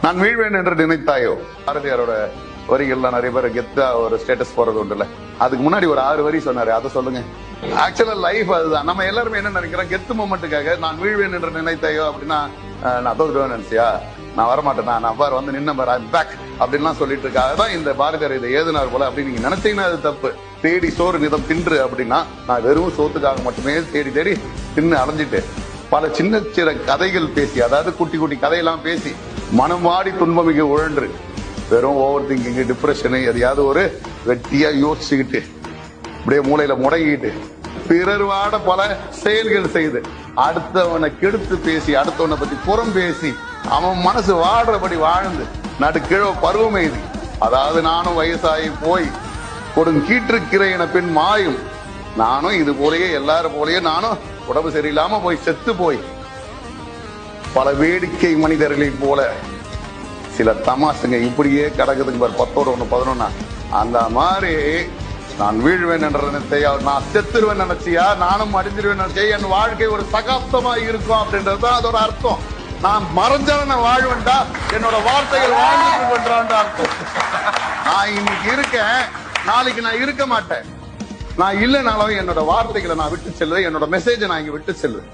நான் வீழ்வேன் என்று நினைத்தாயோ. பாரதியாரோட வரிகள்லாம் நிறைய பேர் கெத்தா ஒரு ஸ்டேட்டஸ் போறது உண்டுல்ல. அதுக்கு முன்னாடி ஒரு 6 வரி சொன்னாரு, அதை சொல்லுங்க. ஆக்சுவலா லைஃப் அதுதான். நம்ம எல்லாருமே என்ன நினைக்கிறோம், கெத்து மொமெண்ட்டுக்காக நான் வீழ்வேன் என்று நினைத்தாயோ அப்படின்னா நான் தோத்துடுவேன் நினைச்சியா, நான் வரமாட்டேன், நான் பார் வந்து நின்ன பார் பேக் அப்படின்லாம் சொல்லிட்டு இருக்காங்க. தான் இந்த பாரதியார் இதை ஏதுனார் போல அப்படின்னு நீங்க நினைச்சீங்கன்னா அது தப்பு. தேடி சோறு நிதம் தின்று அப்படின்னா நான் வெறும் சோத்துக்காக மட்டுமே தேடி தேடி தின்னு அலைஞ்சிட்டு பல சின்ன சின்ன கதைகள் பேசி, அதாவது குட்டி குட்டி கதையெல்லாம் பேசி மனம் வாடி துன்பமிக உழன்று வெறும் ஓவர் திங்கிங், டிப்ரெஷனு, எதையாவது ஒரு வெட்டியா யோசிச்சுக்கிட்டு அப்படியே மூளையில முடங்கிட்டு பிறர் வாட பல செயல்கள் செய்து அடுத்தவனை கெடுத்து பேசி அடுத்தவனை பத்தி புறம் பேசி அவன் மனசு வாடுறபடி வாழ்ந்து நடுக்கிழ பருவம் எய்தி, அதாவது நானும் வயசாகி போய் கொடுங்கீற்றிருக்கிற என பின் மாயும், நானும் இது போலயே எல்லாரும் போலயே நானும் உடம்பு சரியில்லாம போய் செத்து போய் பல வேடிக்கை மனிதர்களை போல சில தமாசுங்க இப்படியே கிடக்குதுங்க பார், 10 1 11. அந்த மாதிரி நான் வீழ்வேன் என்ற நினைத்தையா, நான் செத்துருவேன் நினைச்சியா, நானும் அடிஞ்சிருவேன் நினைச்சியா, என் வாழ்க்கை ஒரு சகாப்தமா இருக்கும் அப்படின்றதுதான் அதோட அர்த்தம். நான் மறைஞ்சான வாழ்வேன்டா, என்னோட வார்த்தைகள் வாழ்ந்துட்டு அர்த்தம். நான் இன்னைக்கு இருக்கேன், நாளைக்கு நான் இருக்க மாட்டேன். நான் இல்லைனாலும் என்னோட வார்த்தைகளை நான் விட்டு செல்வேன், என்னோட மெசேஜை நான் இங்க விட்டு செல்வேன்.